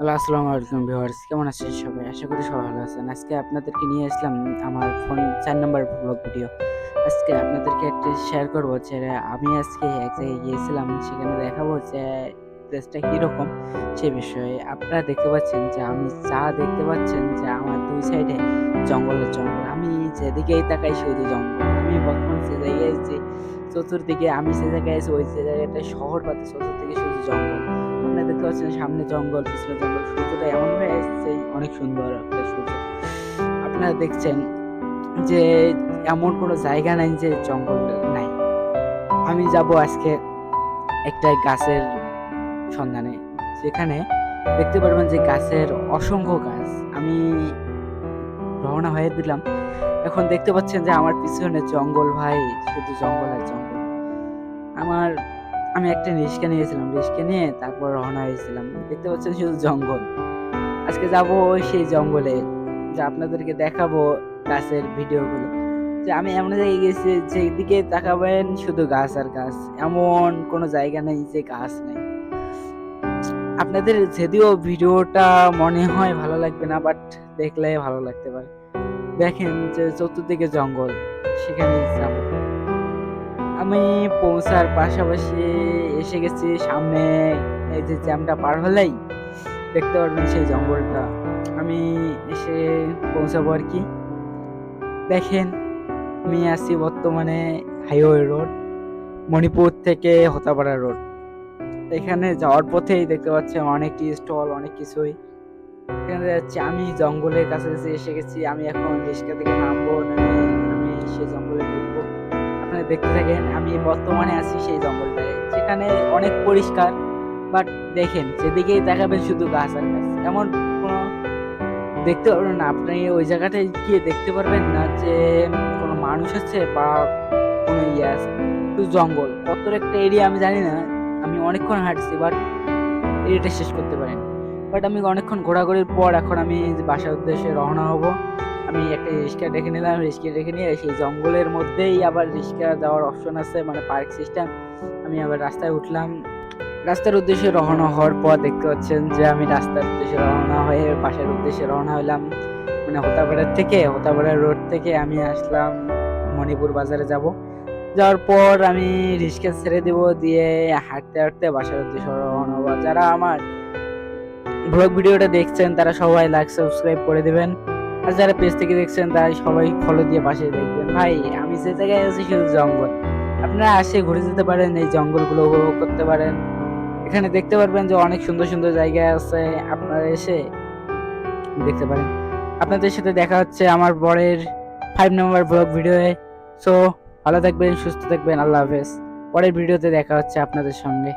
Hello, আসসালামু আলাইকুম viewers, কেমন আছেন সবাই? আশা করি সবাই ভালো আছেন। আজকে আপনাদেরকে নিয়ে আসলাম আমার ফোন ৪ নাম্বার ব্লগ ভিডিও। আজকে আপনাদেরকে একটা শেয়ার করব যে আমি আজকে এক জায়গায় গিয়েছিলাম, সেখানে দেখাবো যে প্লেসটা কিরকম সে বিষয়ে। আপনারা দেখতে পাচ্ছেন যে আমি যা দেখতে পাচ্ছেন যে আমার ২ সাইডে জঙ্গলের জঙ্গল। আমি যেদিকেই তাকাই শুধু জঙ্গল। আমি বর্তমান যে জায়গায় আছি, চতুর্দিকে আমি যে জায়গায় আছি ওই যে জায়গাটায় শহর বাদে চতুর্দিকে শুধু জঙ্গল। আপনারা দেখতে পাচ্ছেন সামনে জঙ্গল, পিছনে জঙ্গল। সূর্যটা এমনভাবে আসছে, অনেক সুন্দর একটা সূর্য। আপনারা দেখছেন যে এমন কোনো জায়গা নাই যে জঙ্গল নাই। আমি যাবো আজকে একটা গাছের সন্ধানে। যেখানে দেখতে পারবেন যে গাছের অসংখ্য গাছ। আমি রওনা হয়ে দিলাম। এখন দেখতে পাচ্ছেন যে আমার পিছনে জঙ্গল ভাই, শুধু জঙ্গল আর জঙ্গল। আমার আমি একটা রিক্সা নিয়েছিলাম। রিক্সা নিয়ে তারপর রওনা হয়েছিলাম। দেখতে পাচ্ছেন শুধু জঙ্গল। আজকে যাবো সেই জঙ্গলে, যে আপনাদেরকে দেখাবো গাছের ভিডিওগুলো। যে আমি এমন জায়গায় গেছি যেদিকে তাকাবেন শুধু গাছ আর গাছ। এমন কোনো জায়গা নেই যে গাছ নেই। আপনাদের যদিও ভিডিওটা মনে হয় ভালো লাগবে না, বাট দেখলে ভালো লাগতে পারে। দেখেন যে চতুর্দিকে জঙ্গল, সেখানে যাবো। আমি পৌঁছার পাশাপাশি এসে গেছি সামনে। এই যে জ্যামটা পার হলেই দেখতে পারবেন সেই জঙ্গলটা। আমি এসে পৌঁছাবো আর কি। দেখেন, আমি আছি বর্তমানে হাইওয়ে রোড, মণিপুর থেকে হতাপাড়া রোড। এখানে যাওয়ার পথেই দেখতে পাচ্ছেন অনেক টি স্টল, অনেক কিছুই। এখানে যাচ্ছি, আমি জঙ্গলের কাছাকাছি এসে গেছি। আমি এখন রিক্সা থেকে নামবো, নেমে আমি সেই জঙ্গলে ঢুকবো। আপনারা দেখতে থাকেন। আমি বর্তমানে আছি সেই জঙ্গলটায়, যেখানে অনেক পরিষ্কার। বাট দেখেন যেদিকেই তাকাবেন শুধু গাছ আর গাছ। এমন কোনো দেখতে পারবেন না, আপনি ওই জায়গাটায় গিয়ে দেখতে পারবেন না যে কোনো মানুষ আছে বা কোনো ইয়ে আছে। শুধু জঙ্গল। কত একটা এরিয়া আমি জানি না। আমি অনেকক্ষণ হাঁটছি, বাট এরিয়াটা শেষ করতে পারিনি। বাট আমি অনেকক্ষণ ঘোরাঘুরির পর এখন আমি যে বাসার উদ্দেশ্যে রওনা হব। আমি একটা রিক্সা ডেকে নিলাম। রিক্সা ডেকে নিয়ে সেই জঙ্গলের মধ্যেই আবার রিক্সা যাওয়ার অপশন আছে, মানে পার্ক সিস্টেম। আমি আবার রাস্তায় উঠলাম। রাস্তার উদ্দেশ্যে রওনা হওয়ার পর দেখতে পাচ্ছেন যে আমি রাস্তার উদ্দেশ্যে রওনা হয়ে বাসার উদ্দেশ্যে রওনা হলাম। মানে হতাপাড়া রোড থেকে আমি আসলাম মণিপুর বাজারে যাব। যাওয়ার পর আমি রিক্সা ছেড়ে দিব, দিয়ে হাঁটতে হাঁটতে বাসার উদ্দেশ্যে রওনা হবো। যারা আমার ব্লগ ভিডিওটা দেখছেন তারা সবাই লাইক সাবস্ক্রাইব করে দিবেন। আর যারা পেজ থেকে দেখছেন তারা সবাই ফলো দিয়ে পাশে দেখবেন। ভাই, আমি যে জায়গায় আছি শুধু জঙ্গল। আপনারা আসে ঘুরে যেতে পারেন, এই জঙ্গলগুলো উপভোগ করতে পারেন। এখানে দেখতে পারবেন যে অনেক সুন্দর সুন্দর জায়গা আছে, আপনারা এসে দেখতে পারেন। আপনাদের সাথে দেখা হচ্ছে আমার পরের 5 নম্বর ব্লগ ভিডিওয়ে। সো ভালো থাকবেন, সুস্থ থাকবেন, আল্লাহ হাফেজ। পরের ভিডিওতে দেখা হচ্ছে আপনাদের সঙ্গে।